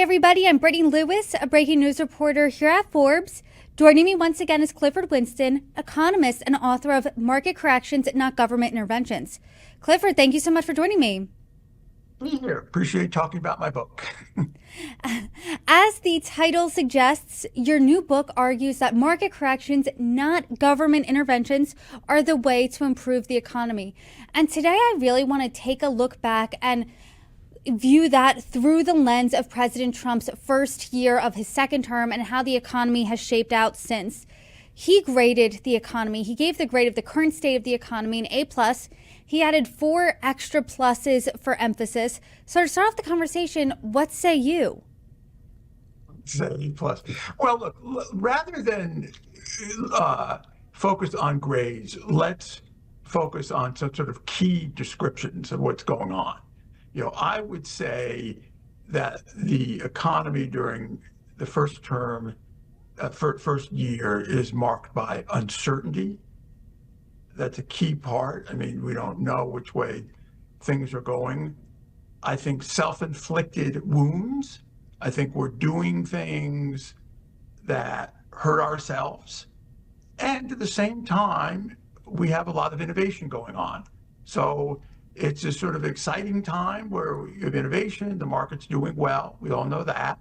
everybody. I'm Brittany Lewis, a breaking news reporter here at Forbes. Joining me once again is Clifford Winston, economist and author of Market Corrections, Not Government Interventions. Clifford, thank you so much for joining me. Here, appreciate talking about my book. As the title suggests, your new book argues that market corrections, not government interventions, are the way to improve the economy. And today I really want to take a look back and view that through the lens of President Trump's first year of his second term and how the economy has shaped out since. He graded the economy. He gave the grade of the current state of the economy an A+. He added 4 extra pluses for emphasis. So to start off the conversation, what say you? Say A+. Well, look, rather than focus on grades, let's focus on some sort of key descriptions of what's going on. I would say that the economy during the first term, first year, is marked by uncertainty. That's a key part. I mean, we don't know which way things are going. I think self-inflicted wounds. I think we're doing things that hurt ourselves. And at the same time, we have a lot of innovation going on. So it's a sort of exciting time where we have innovation, the market's doing well, we all know that,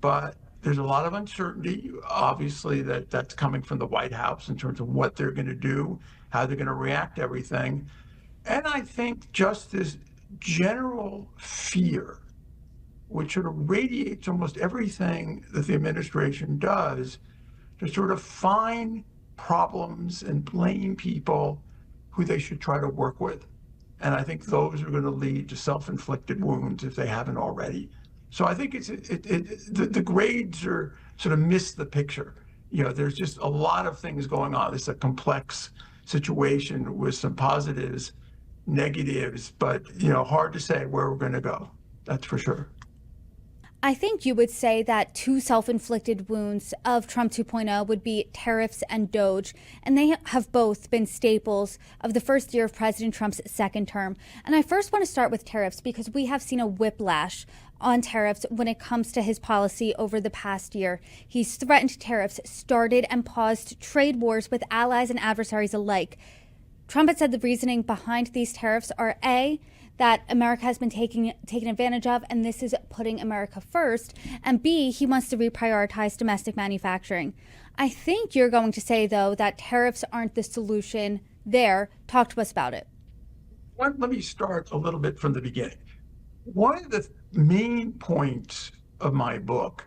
but there's a lot of uncertainty, obviously, that's coming from the White House in terms of what they're going to do, how they're going to react to everything. And I think just this general fear, which sort of radiates almost everything that the administration does, to sort of find problems and blame people who they should try to work with. And I think those are going to lead to self-inflicted wounds if they haven't already. So I think the grades are sort of miss the picture. There's just a lot of things going on. It's a complex situation with some positives, negatives, but hard to say where we're going to go. That's for sure. I think you would say that 2 self-inflicted wounds of Trump 2.0 would be tariffs and Doge, and they have both been staples of the first year of President Trump's second term. And I first want to start with tariffs because we have seen a whiplash on tariffs when it comes to his policy over the past year. He's threatened tariffs, started and paused trade wars with allies and adversaries alike. Trump had said the reasoning behind these tariffs are A, that America has been taken advantage of, and this is putting America first, and B, he wants to reprioritize domestic manufacturing. I think you're going to say, though, that tariffs aren't the solution there. Talk to us about it. Let me start a little bit from the beginning. One of the main points of my book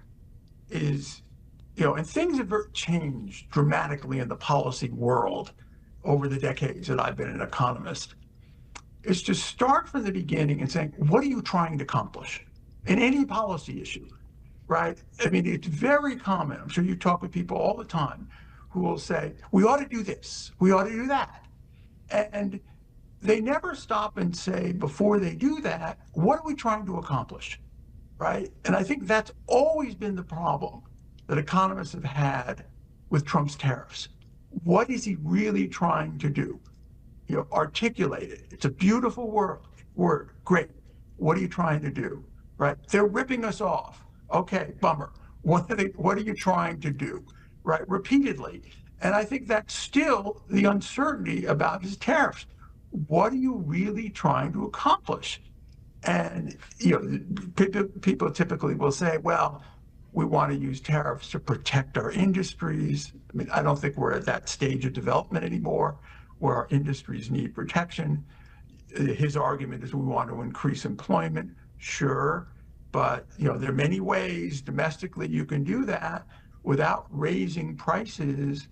is, and things have changed dramatically in the policy world over the decades that I've been an economist, is to start from the beginning and saying, what are you trying to accomplish in any policy issue, right? I mean, it's very common. I'm sure you talk with people all the time who will say, we ought to do this, we ought to do that. And they never stop and say, before they do that, what are we trying to accomplish, right? And I think that's always been the problem that economists have had with Trump's tariffs. What is he really trying to do? Articulate it. It's a beautiful word. Great. What are you trying to do? Right? They're ripping us off. Okay, bummer. What are you trying to do? Right? Repeatedly. And I think that's still the uncertainty about his tariffs. What are you really trying to accomplish? And people typically will say, well, we want to use tariffs to protect our industries. I mean, I don't think we're at that stage of development anymore where our industries need protection. His argument is we want to increase employment. Sure, but there are many ways domestically you can do that without raising prices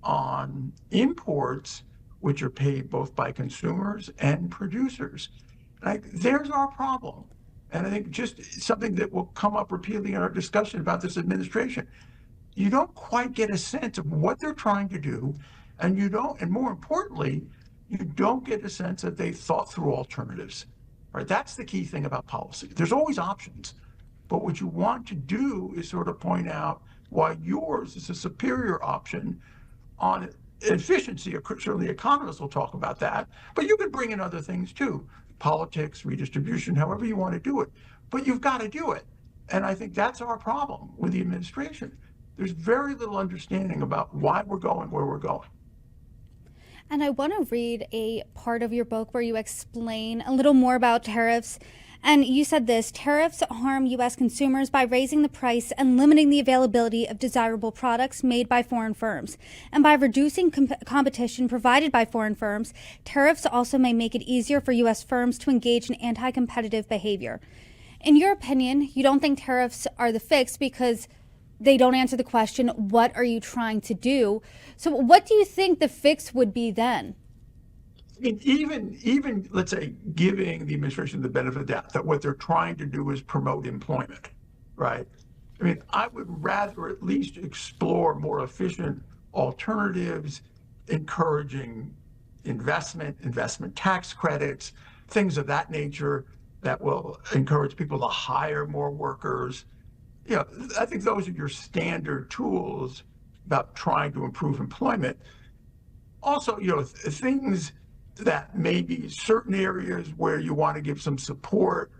on imports, which are paid both by consumers and producers. There's our problem. And I think just something that will come up repeatedly in our discussion about this administration. You don't quite get a sense of what they're trying to do, and more importantly, you don't get a sense that they've thought through alternatives. Right? That's the key thing about policy. There's always options, but what you want to do is sort of point out why yours is a superior option on efficiency. Certainly economists will talk about that, but you can bring in other things too. Politics, redistribution, however you want to do it, but you've got to do it. And I think that's our problem with the administration. There's very little understanding about why we're going where we're going. And I want to read a part of your book where you explain a little more about tariffs. And you said this: tariffs harm U.S. consumers by raising the price and limiting the availability of desirable products made by foreign firms. And by reducing competition provided by foreign firms, tariffs also may make it easier for U.S. firms to engage in anti competitive behavior. In your opinion, you don't think tariffs are the fix because they don't answer the question, what are you trying to do? So what do you think the fix would be then? I mean, even let's say giving the administration the benefit of the doubt that what they're trying to do is promote employment, right? I mean, I would rather at least explore more efficient alternatives, encouraging investment tax credits, things of that nature that will encourage people to hire more workers. I think those are your standard tools about trying to improve employment. Also, things that may be certain areas where you want to give some support,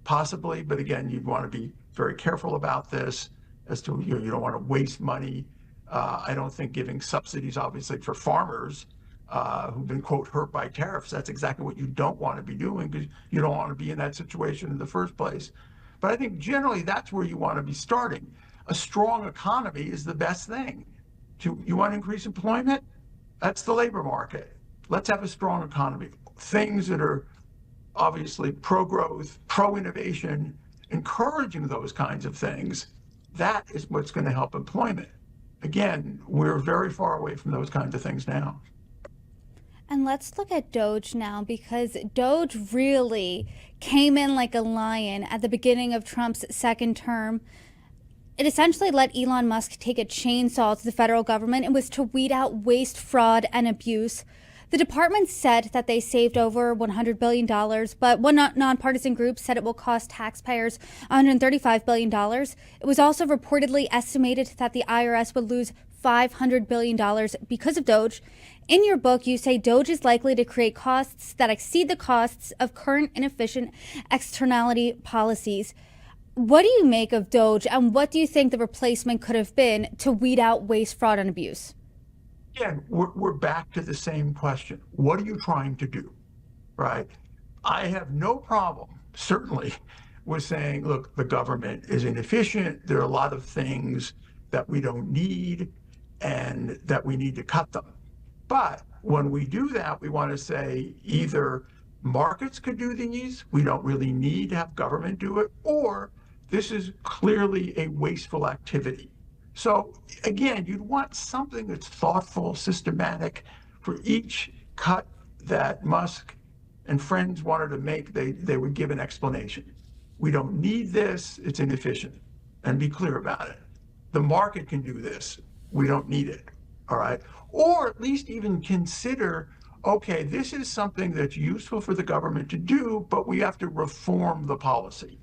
possibly, but again, you'd want to be very careful about this as to, you don't want to waste money. I don't think giving subsidies, obviously, for farmers who've been, quote, hurt by tariffs, that's exactly what you don't want to be doing because you don't want to be in that situation in the first place. But I think generally that's where you want to be starting. A strong economy is the best thing. You want to increase employment? That's the labor market. Let's have a strong economy. Things that are obviously pro-growth, pro-innovation, encouraging those kinds of things, that is what's going to help employment. Again, we're very far away from those kinds of things now. And let's look at Doge now, because Doge really came in like a lion at the beginning of Trump's second term. It essentially let Elon Musk take a chainsaw to the federal government. It was to weed out waste, fraud, and abuse. The department said that they saved over $100 billion, but one nonpartisan group said it will cost taxpayers $135 billion. It was also reportedly estimated that the IRS would lose $500 billion because of Doge. In your book, you say Doge is likely to create costs that exceed the costs of current inefficient externality policies. What do you make of Doge, and what do you think the replacement could have been to weed out waste, fraud, and abuse? Again, we're back to the same question. What are you trying to do, right? I have no problem, certainly, with saying, look, the government is inefficient. There are a lot of things that we don't need and that we need to cut them. But when we do that, we want to say either markets could do these, we don't really need to have government do it, or this is clearly a wasteful activity. So again, you'd want something that's thoughtful, systematic. For each cut that Musk and friends wanted to make, they would give an explanation. We don't need this, it's inefficient, and be clear about it. The market can do this, we don't need it, all right? Or at least even consider, okay, this is something that's useful for the government to do, but we have to reform the policy.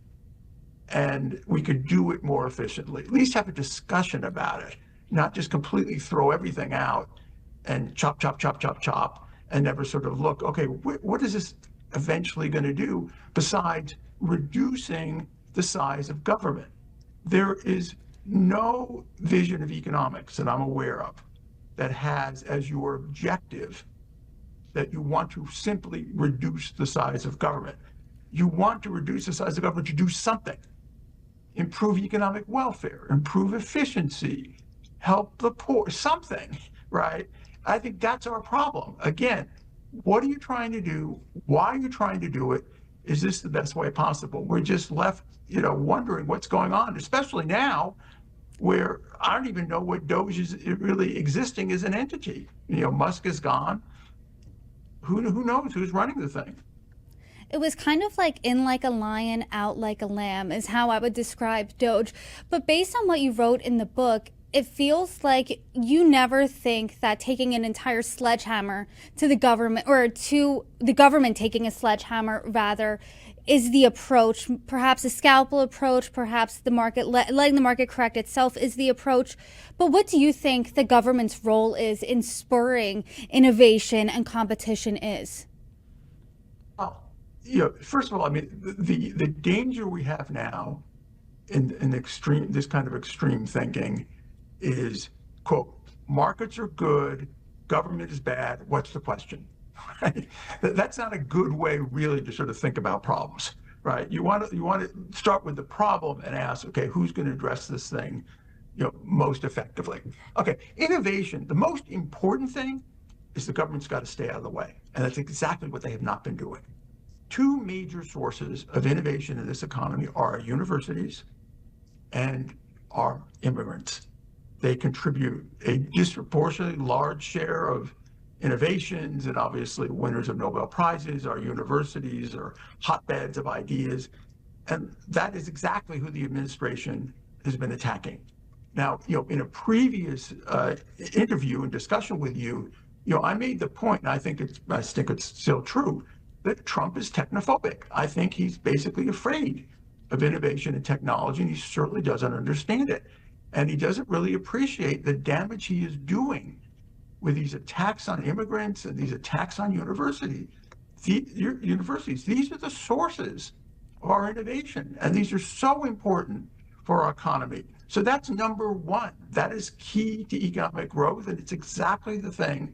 And we could do it more efficiently. At least have a discussion about it, not just completely throw everything out and chop, chop, chop, chop, chop, and never sort of look, okay, what is this eventually going to do besides reducing the size of government? There is no vision of economics that I'm aware of that has as your objective that you want to simply reduce the size of government. You want to reduce the size of government to do something. Improve economic welfare, improve efficiency, help the poor, something, right? I think that's our problem. Again, what are you trying to do? Why are you trying to do it? Is this the best way possible? We're just left, wondering what's going on, especially now where I don't even know what Doge is really existing as an entity. Musk is gone. Who knows who's running the thing? It was kind of like in like a lion, out like a lamb is how I would describe Doge. But based on what you wrote in the book, it feels like you never think that taking an entire sledgehammer to the government, or to the government taking a sledgehammer rather, is the approach. Perhaps a scalpel approach, perhaps the market letting the market correct itself is the approach. But what do you think the government's role is in spurring innovation and competition is? First of all, I mean, the danger we have now in this kind of extreme thinking is, quote, markets are good, government is bad, what's the question? Right? That's not a good way really to sort of think about problems, right? You want to start with the problem and ask, okay, who's going to address this thing, most effectively? Okay, innovation, the most important thing is the government's got to stay out of the way. And that's exactly what they have not been doing. Two major sources of innovation in this economy are universities and our immigrants. They contribute a disproportionately large share of innovations, and obviously winners of Nobel Prizes. Our universities are hotbeds of ideas. And that is exactly who the administration has been attacking. Now, in a previous interview and discussion with you, I made the point, and I think it's still true, that Trump is technophobic. I think he's basically afraid of innovation and technology, and he certainly doesn't understand it. And he doesn't really appreciate the damage he is doing with these attacks on immigrants and these attacks on universities. These are the sources of our innovation, and these are so important for our economy. So that's number one. That is key to economic growth, and it's exactly the thing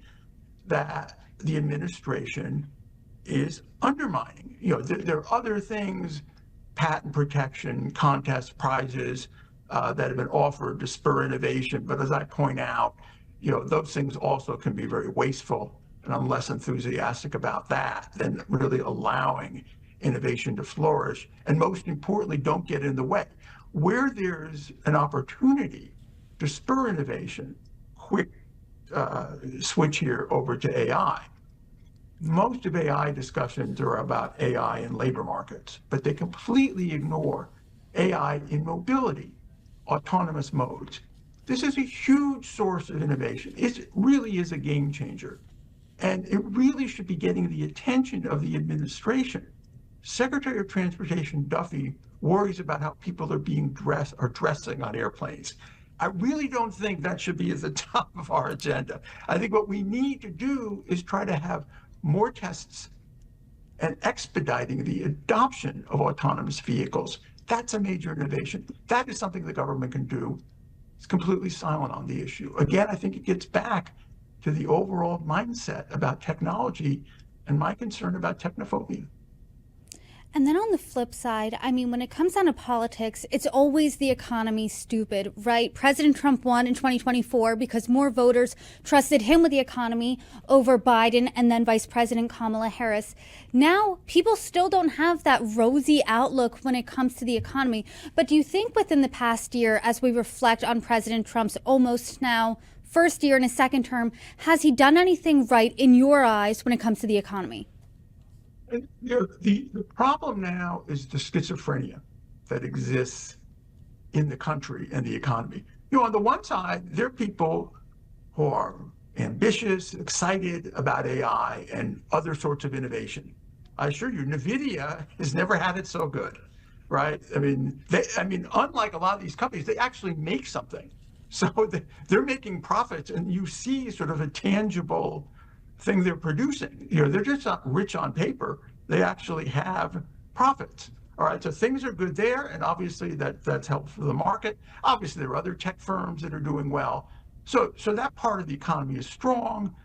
that the administration is undermining. There are other things, patent protection, contest prizes that have been offered to spur innovation. But as I point out, those things also can be very wasteful, and I'm less enthusiastic about that than really allowing innovation to flourish. And most importantly, don't get in the way. Where there's an opportunity to spur innovation, quick switch here over to AI. Most of AI discussions are about AI in labor markets, but they completely ignore AI in mobility, autonomous modes. This is a huge source of innovation. It really is a game changer. And it really should be getting the attention of the administration. Secretary of Transportation Duffy worries about how people are dressing on airplanes. I really don't think that should be at the top of our agenda. I think what we need to do is try to have more tests and expediting the adoption of autonomous vehicles. That's a major innovation. That is something the government can do. It's completely silent on the issue. Again, I think it gets back to the overall mindset about technology and my concern about technophobia. And then on the flip side, when it comes down to politics, it's always the economy stupid, right? President Trump won in 2024 because more voters trusted him with the economy over Biden and then Vice President Kamala Harris. Now, people still don't have that rosy outlook when it comes to the economy. But do you think within the past year, as we reflect on President Trump's almost now first year in his second term, has he done anything right in your eyes when it comes to the economy? The problem now is the schizophrenia that exists in the country and the economy. On the one side, there are people who are ambitious, excited about AI and other sorts of innovation. I assure you, NVIDIA has never had it so good, right? Unlike a lot of these companies, they actually make something. So they're making profits, and you see sort of a tangible thing they're producing. They're just not rich on paper. They actually have profits. All right, so things are good there, and obviously that's helpful for the market. Obviously, there are other tech firms that are doing well. So that part of the economy is strong.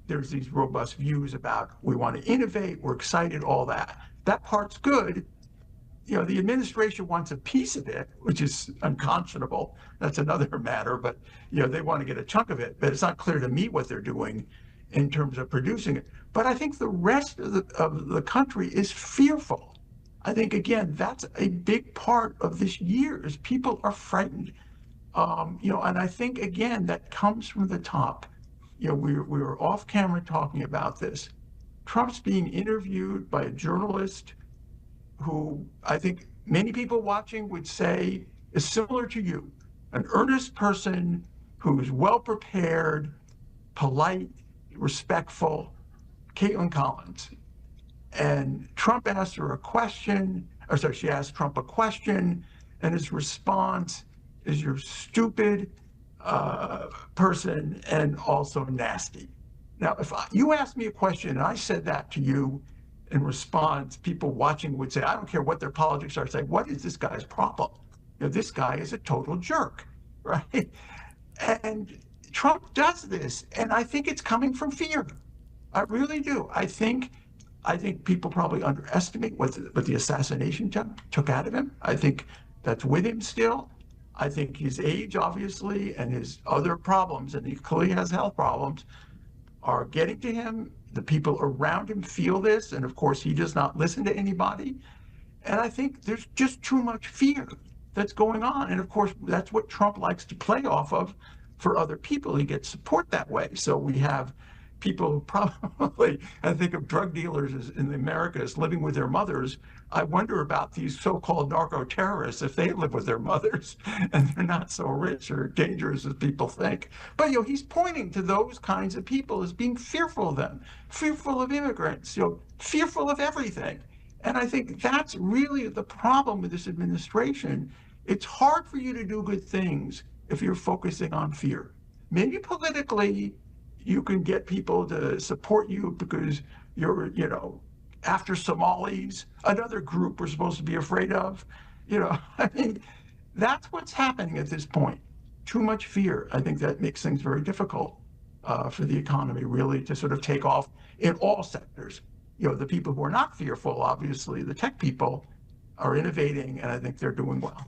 There's these robust views about we want to innovate, we're excited, all that. That part's good. The administration wants a piece of it, which is unconscionable. That's another matter, but they want to get a chunk of it, but it's not clear to me what they're doing in terms of producing it. But I think the rest of the country is fearful. I think, again, that's a big part of this year is people are frightened. And I think, again, that comes from the top. We were off camera talking about this. Trump's being interviewed by a journalist who I think many people watching would say is similar to you, an earnest person who's well prepared, polite, respectful, Caitlin Collins. And Trump asked her a question, she asked Trump a question, and his response is, "You're stupid person and also nasty." Now, if you asked me a question and I said that to you in response, people watching would say, I don't care what their politics are, say, what is this guy's problem? this guy is a total jerk, right? And Trump does this, and I think it's coming from fear. I really do. I think people probably underestimate what the assassination took out of him. I think that's with him still. I think his age, obviously, and his other problems, and he clearly has health problems, are getting to him. The people around him feel this, and of course, he does not listen to anybody. And I think there's just too much fear that's going on. And of course, that's what Trump likes to play off of for other people. He gets support that way. So we have people who probably, I think of drug dealers in America as living with their mothers. I wonder about these so-called narco terrorists, if they live with their mothers and they're not so rich or dangerous as people think. But, he's pointing to those kinds of people as being fearful of them, fearful of immigrants, fearful of everything. And I think that's really the problem with this administration. It's hard for you to do good things if you're focusing on fear. Maybe politically, you can get people to support you because you're, after Somalis, another group we're supposed to be afraid of. I mean, that's what's happening at this point. Too much fear. I think that makes things very difficult for the economy really to sort of take off in all sectors. The people who are not fearful, obviously, the tech people, are innovating, and I think they're doing well.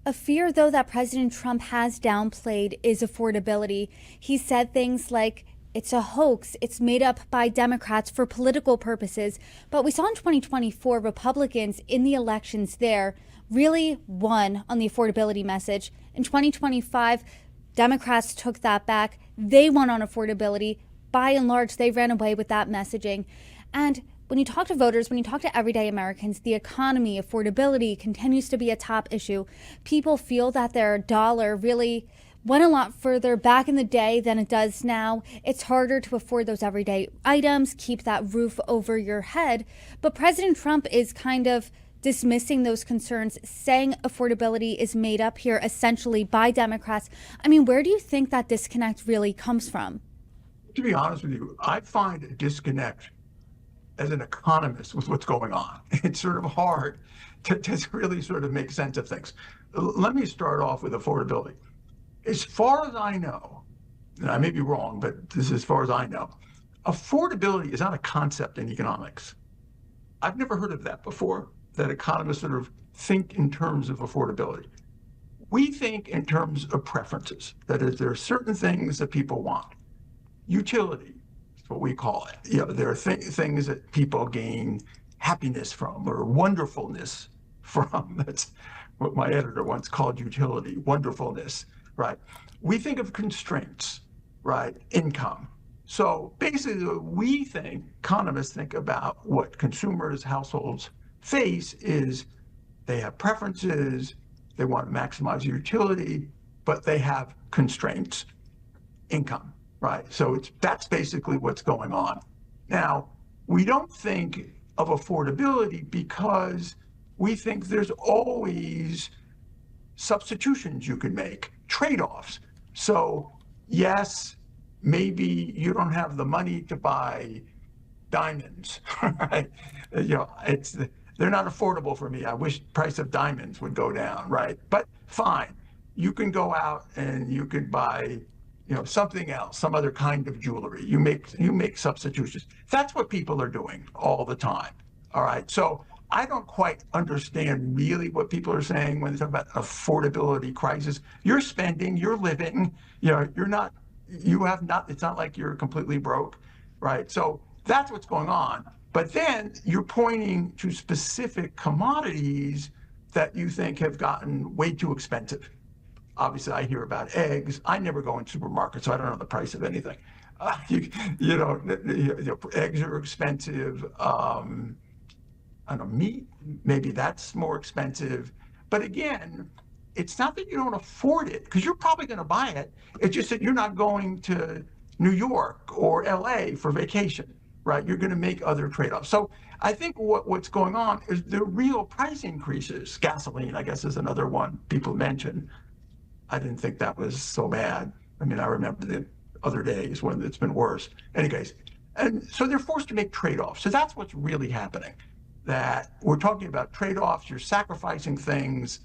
A fear, though, that President Trump has downplayed is affordability. He said things like, it's a hoax, it's made up by Democrats for political purposes. But we saw in 2024, Republicans in the elections there really won on the affordability message. In 2025, Democrats took that back. They won on affordability. By and large, they ran away with that messaging. And when you talk to voters, when you talk to everyday Americans, the economy, affordability continues to be a top issue. People feel that their dollar really went a lot further back in the day than it does now. It's harder to afford those everyday items, keep that roof over your head. But President Trump is kind of dismissing those concerns, saying affordability is made up here essentially by Democrats. I mean, where do you think that disconnect really comes from? To be honest with you, I find a disconnect as an economist with what's going on. It's sort of hard to really sort of make sense of things. Let me start off with affordability. As far as I know, and I may be wrong, but this is as far as I know, affordability is not a concept in economics. I've never heard of that before, that economists sort of think in terms of affordability. We think in terms of preferences. That is, there are certain things that people want. Utility is what we call it. There are things that people gain happiness from or wonderfulness from. That's what my editor once called utility, wonderfulness, right? We think of constraints, right? Income. So basically, we think, economists think about what consumers, households face is they have preferences, they want to maximize utility, but they have constraints, income, right? So that's basically what's going on. Now, we don't think of affordability because we think there's always substitutions you can make, trade-offs. So yes, maybe you don't have the money to buy diamonds, right? They're not affordable for me. I wish price of diamonds would go down, right? But fine, you can go out and you can buy, something else, some other kind of jewelry. You make substitutions. That's what people are doing all the time. All right. So I don't quite understand really what people are saying when they talk about affordability crisis. You're spending, you're living, it's not like you're completely broke, right? So that's what's going on. But then you're pointing to specific commodities that you think have gotten way too expensive. Obviously, I hear about eggs. I never go in supermarkets, so I don't know the price of anything. Eggs are expensive. I don't know, meat, maybe that's more expensive. But again, it's not that you don't afford it, because you're probably going to buy it. It's just that you're not going to New York or LA for vacation, right? You're going to make other trade-offs. So I think what's going on is the real price increases. Gasoline, I guess, is another one people mention. I didn't think that was so bad. I mean, I remember the other days when it's been worse. Anyways, and so they're forced to make trade-offs. So that's what's really happening. That we're talking about trade-offs, you're sacrificing things,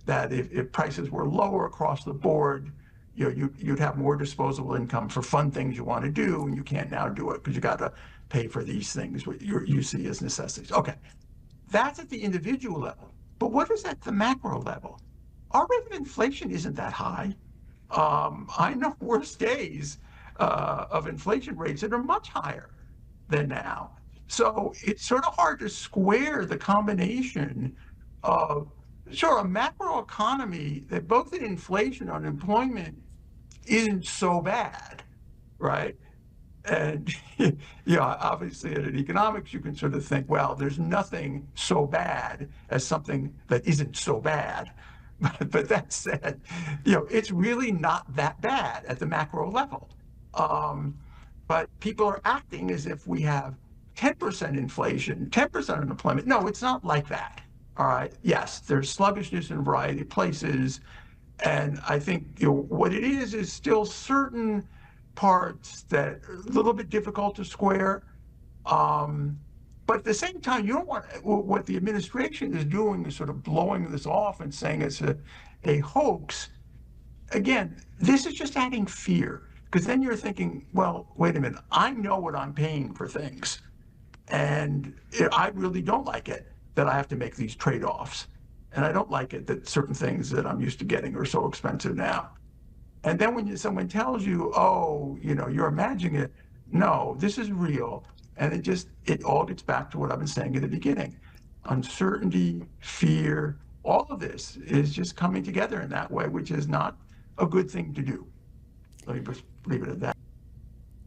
that if prices were lower across the board, you'd have more disposable income for fun things you want to do, and you can't now do it because you got to pay for these things what you see as necessities. Okay, that's at the individual level. But what is at the macro level? Our rate of inflation isn't that high. I know worse days of inflation rates that are much higher than now. So it's sort of hard to square the combination of, sure, a macro economy that both in inflation and unemployment isn't so bad, right? And obviously in economics, you can sort of think, well, there's nothing so bad as something that isn't so bad. But that said, it's really not that bad at the macro level. But people are acting as if we have 10% inflation, 10% unemployment. No, it's not like that. All right. Yes, there's sluggishness in a variety of places. And I think what it is still certain parts that are a little bit difficult to square. But at the same time, you don't want what the administration is doing is sort of blowing this off and saying it's a hoax. Again, this is just adding fear, because then you're thinking, well, wait a minute, I know what I'm paying for things. And I really don't like it that I have to make these trade-offs. And I don't like it that certain things that I'm used to getting are so expensive now. And then when someone tells you, oh, you're imagining it, no, this is real. And it all gets back to what I've been saying at the beginning. Uncertainty, fear, all of this is just coming together in that way, which is not a good thing to do. Let me just leave it at that.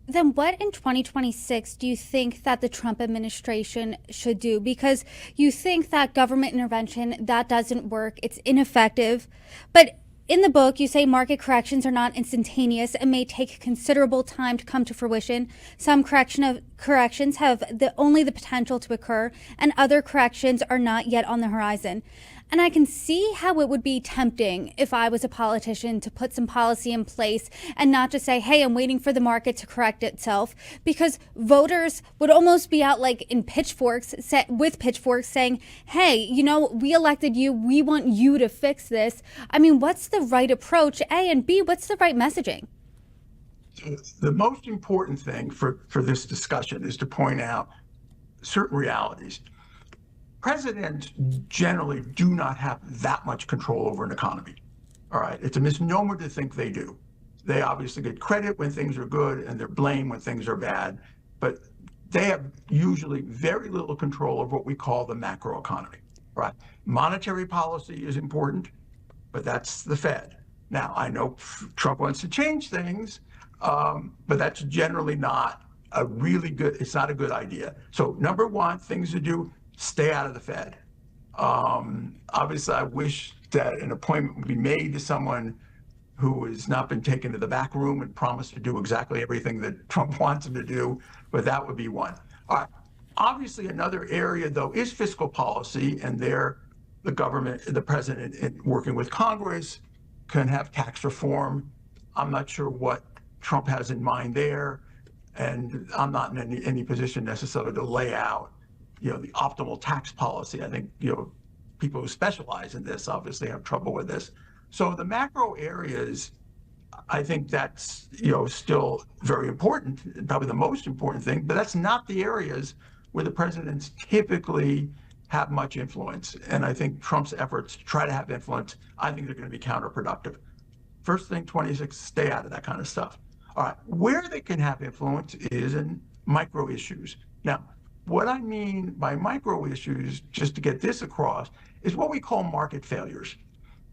Then what in 2026 do you think that the Trump administration should do? Because you think that government intervention, that doesn't work. It's ineffective. But in the book, you say market corrections are not instantaneous and may take considerable time to come to fruition. Some corrections have only the potential to occur, and other corrections are not yet on the horizon. And I can see how it would be tempting if I was a politician to put some policy in place and not just say, hey, I'm waiting for the market to correct itself, because voters would almost be out like in pitchforks, with pitchforks saying, hey, we elected you. We want you to fix this. I mean, what's the right approach, A, and B, what's the right messaging? The most important thing for this discussion is to point out certain realities. Presidents generally do not have that much control over an economy. All right. It's a misnomer to think they do. They obviously get credit when things are good and they're blamed when things are bad, but they have usually very little control of what we call the macro economy. Right. Monetary policy is important, but that's the Fed. Now, I know Trump wants to change things, but that's generally not it's not a good idea. So number one, things to do, stay out of the Fed. Obviously, I wish that an appointment would be made to someone who has not been taken to the back room and promised to do exactly everything that Trump wants him to do, but that would be one. All right. Obviously, another area, though, is fiscal policy, and there the government, the president, working with Congress, can have tax reform. I'm not sure what Trump has in mind there, and I'm not in any position necessarily to lay out the optimal tax policy. I think, people who specialize in this obviously have trouble with this. So the macro areas, I think that's, still very important, probably the most important thing, but that's not the areas where the presidents typically have much influence. And I think Trump's efforts to try to have influence, I think they're going to be counterproductive. First thing, 26, stay out of that kind of stuff. All right, where they can have influence is in micro issues. Now, what I mean by micro issues, just to get this across, is what we call market failures.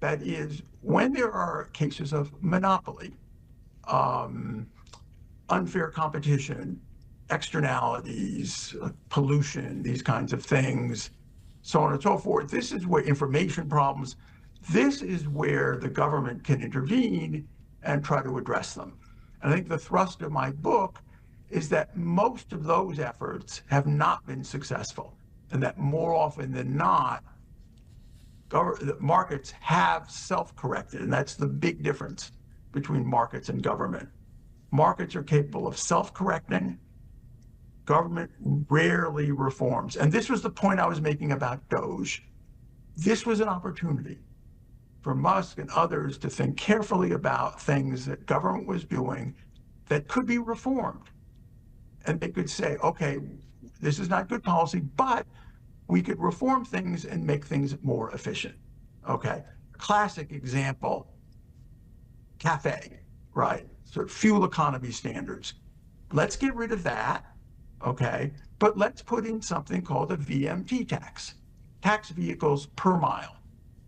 That is, when there are cases of monopoly, unfair competition, externalities, pollution, these kinds of things, so on and so forth. This is where information problems, this is where the government can intervene and try to address them. And I think the thrust of my book is that most of those efforts have not been successful, and that more often than not, markets have self-corrected, and that's the big difference between markets and government. Markets are capable of self-correcting. Government rarely reforms. And this was the point I was making about Doge. This was an opportunity. for Musk and others to think carefully about things that government was doing that could be reformed. And they could say, okay, this is not good policy, but we could reform things and make things more efficient. Okay. Classic example, cafe, right? Sort of fuel economy standards. Let's get rid of that. Okay. But let's put in something called a VMT tax, tax vehicles per mile.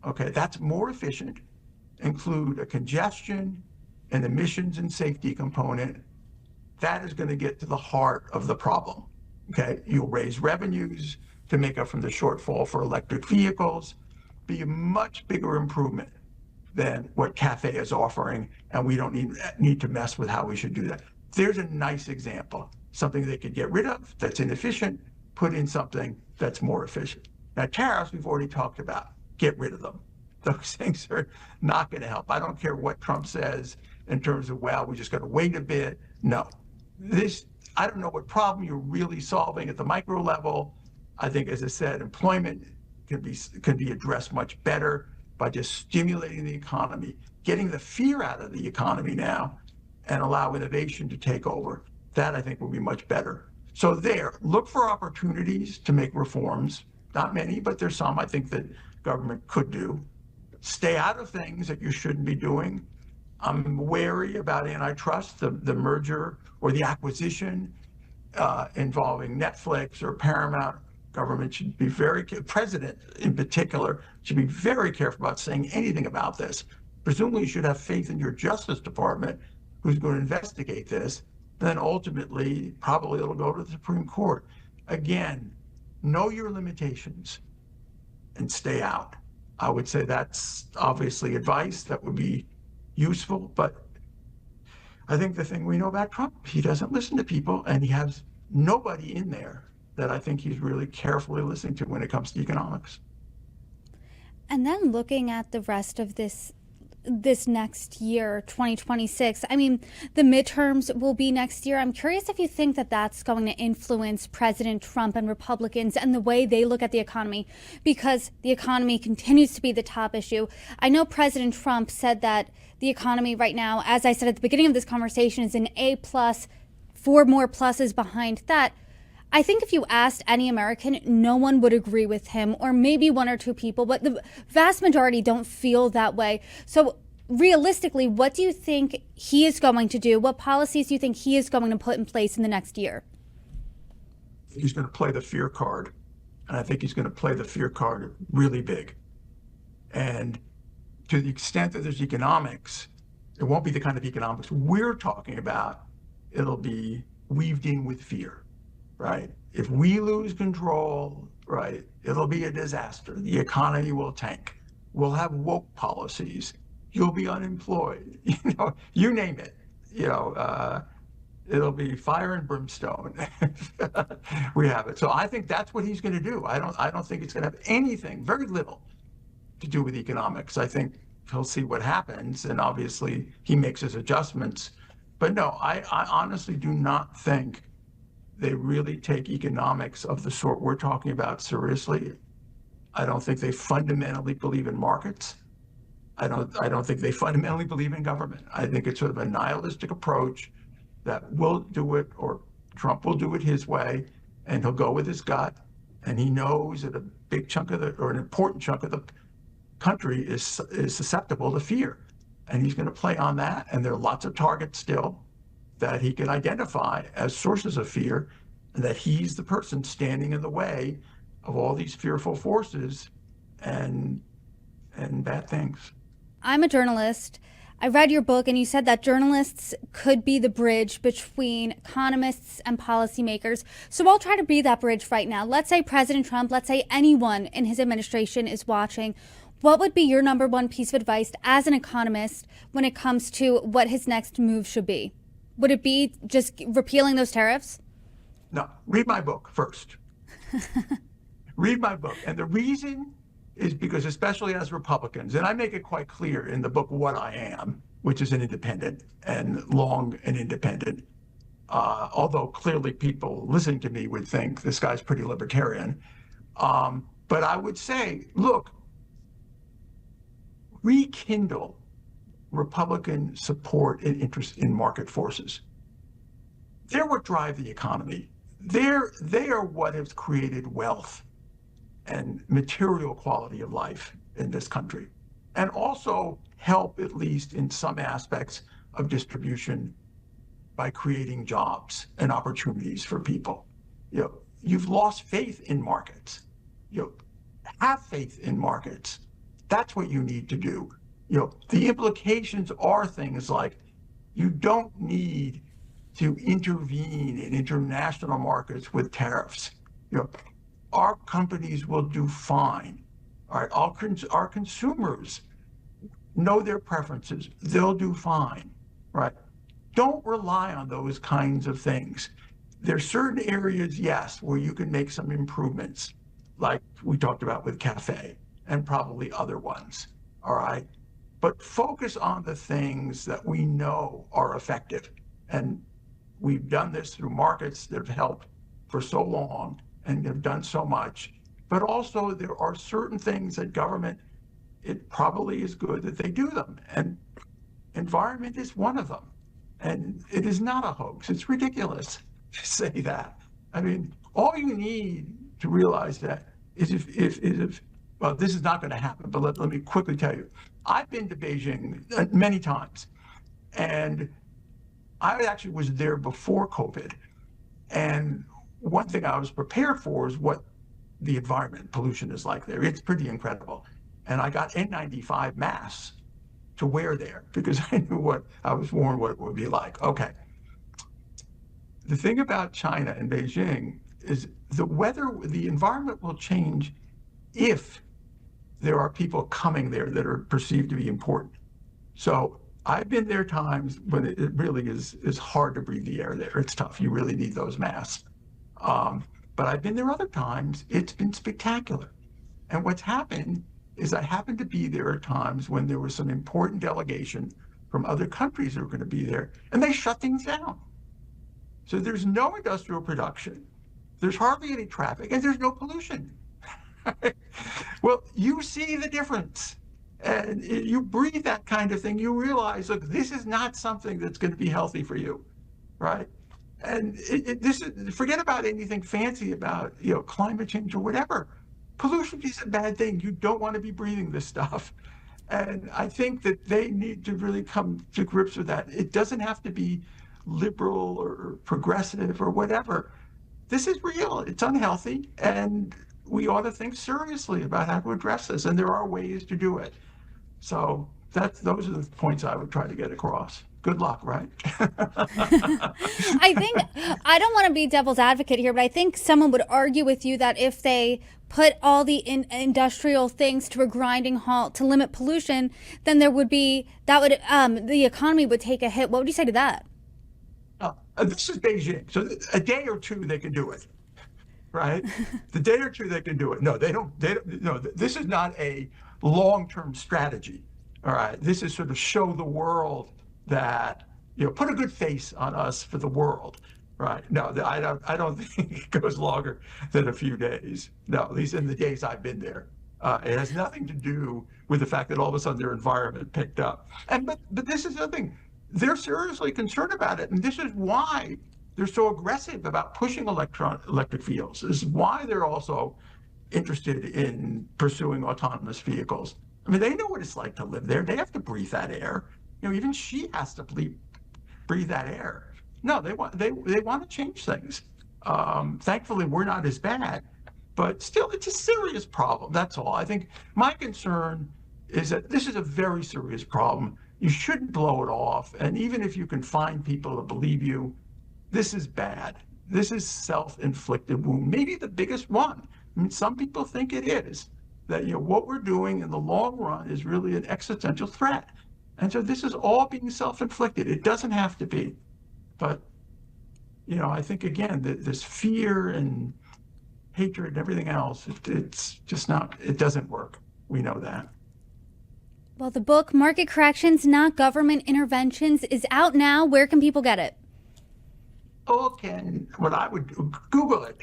Okay. That's more efficient, include a congestion, an emissions and safety component. That is going to get to the heart of the problem. Okay. You'll raise revenues to make up from the shortfall for electric vehicles, be a much bigger improvement than what CAFE is offering, and we don't need to mess with how we should do that. There's a nice example, something they could get rid of that's inefficient, put in something that's more efficient. Now, tariffs, we've already talked about. Get rid of them. Those things are not going to help. I don't care what Trump says in terms of, well, we just got to wait a bit. No. I don't know what problem you're really solving at the micro level. I think, as I said, employment can be addressed much better by just stimulating the economy, getting the fear out of the economy now, and allow innovation to take over. That, I think, will be much better. So look for opportunities to make reforms. Not many, but there's some I think that government could do. Stay out of things that you shouldn't be doing. I'm wary about antitrust, the merger or the acquisition involving Netflix or Paramount. Government should be president in particular, should be very careful about saying anything about this. Presumably you should have faith in your Justice Department, who's going to investigate this. Then ultimately, probably it'll go to the Supreme Court. Again, know your limitations and stay out. I would say that's obviously advice that would be useful, but I think the thing we know about Trump, he doesn't listen to people, and he has nobody in there that I think he's really carefully listening to when it comes to economics. And then looking at the rest of this next year, 2026, I mean, the midterms will be next year. I'm curious if you think that that's going to influence President Trump and Republicans and the way they look at the economy, because the economy continues to be the top issue. I know President Trump said that the economy right now, as I said at the beginning of this conversation, is an A+, 4 more pluses behind that. I think if you asked any American, no one would agree with him, or maybe one or two people, but the vast majority don't feel that way. So realistically, what do you think he is going to do? What policies do you think he is going to put in place in the next year? He's going to play the fear card, and I think he's going to play the fear card really big. And to the extent that there's economics, it won't be the kind of economics we're talking about. It'll be weaved in with fear. Right? If we lose control, right, it'll be a disaster. The economy will tank. We'll have woke policies. You'll be unemployed. You name it. It'll be fire and brimstone. We have it. So I think that's what he's going to do. I don't think it's going to have anything, very little, to do with economics. I think he'll see what happens, and obviously he makes his adjustments. But no, I honestly do not think they really take economics of the sort we're talking about seriously. I don't think they fundamentally believe in markets. I don't think they fundamentally believe in government. I think it's sort of a nihilistic approach that we'll do it, or Trump will do it his way, and he'll go with his gut. And he knows that a big chunk of an important chunk of the country is susceptible to fear. And he's going to play on that. And there are lots of targets still that he can identify as sources of fear, and that he's the person standing in the way of all these fearful forces and bad things. I'm a journalist. I read your book, and you said that journalists could be the bridge between economists and policymakers. So I'll try to be that bridge right now. Let's say President Trump, let's say anyone in his administration is watching. What would be your number one piece of advice as an economist when it comes to what his next move should be? Would it be just repealing those tariffs? No, read my book first. Read my book. And the reason is because, especially as Republicans, and I make it quite clear in the book what I am, which is an independent, and long an independent, although clearly people listening to me would think this guy's pretty libertarian. But I would say, look, rekindle Republican support and interest in market forces. They're what drive the economy. They are what has created wealth and material quality of life in this country, and also help, at least in some aspects of distribution, by creating jobs and opportunities for people. You've lost faith in markets. Have faith in markets. That's what you need to do. The implications are things like you don't need to intervene in international markets with tariffs. Our companies will do fine. All right, our consumers know their preferences. They'll do fine, right? Don't rely on those kinds of things. There's certain areas, yes, where you can make some improvements, like we talked about with cafe and probably other ones, all right? But focus on the things that we know are effective. And we've done this through markets that have helped for so long and have done so much. But also there are certain things that government, it probably is good that they do them. And environment is one of them. And it is not a hoax. It's ridiculous to say that. I mean, all you need to realize that is if well, this is not going to happen, but let me quickly tell you. I've been to Beijing many times, and I actually was there before COVID. And one thing I was prepared for is what the environment pollution is like there. It's pretty incredible. And I got N95 masks to wear there because I knew what I was warned what it would be like. Okay. The thing about China and Beijing is the environment will change if there are people coming there that are perceived to be important. So I've been there times when it really is hard to breathe the air there. It's tough. You really need those masks. But I've been there other times. It's been spectacular. And what's happened is I happened to be there at times when there was some important delegation from other countries that were going to be there, and they shut things down. So there's no industrial production, there's hardly any traffic, and there's no pollution. Well, you see the difference. And you breathe that kind of thing, you realize, look, this is not something that's going to be healthy for you, right? And forget about anything fancy about climate change or whatever. Pollution is a bad thing. You don't want to be breathing this stuff. And I think that they need to really come to grips with that. It doesn't have to be liberal or progressive or whatever. This is real. It's unhealthy. And we ought to think seriously about how to address this. And there are ways to do it. So those are the points I would try to get across. Good luck, right? I think, I don't want to be devil's advocate here, but I think someone would argue with you that if they put all the industrial things to a grinding halt to limit pollution, then the economy would take a hit. What would you say to that? This is Beijing. So a day or two they can do it, right? The day or two they can do it. No, they don't. No, this is not a long-term strategy. All right, this is sort of show the world that put a good face on us for the world, right? No, I don't think it goes longer than a few days. No, at least in the days I've been there, it has nothing to do with the fact that all of a sudden their environment picked up. But this is the thing. They're seriously concerned about it, and this is why they're so aggressive about pushing electric vehicles. This is why they're also interested in pursuing autonomous vehicles. I mean, they know what it's like to live there. They have to breathe that air. Even she has to breathe that air. No, they want to change things. Thankfully, we're not as bad, but still, it's a serious problem. That's all. I think my concern is that this is a very serious problem. You shouldn't blow it off. And even if you can find people to believe you, this is bad. This is self-inflicted wound, maybe the biggest one. I mean, some people think it is, that what we're doing in the long run is really an existential threat. And so this is all being self-inflicted. It doesn't have to be. But, I think, again, this fear and hatred and everything else, it's just not, it doesn't work. We know that. Well, the book, Market Corrections, Not Government Interventions, is out now. Where can people get it? What I would Google it.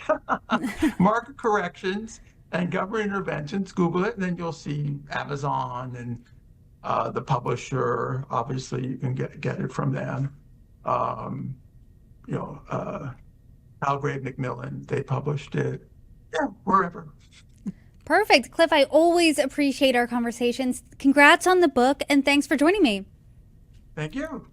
Market Corrections and Government Interventions. Google it, and then you'll see Amazon and The publisher, obviously, you can get it from them. Um, you know, Palgrave Macmillan, they published it. Yeah, wherever. Perfect. Cliff, I always appreciate our conversations. Congrats on the book, and thanks for joining me. Thank you.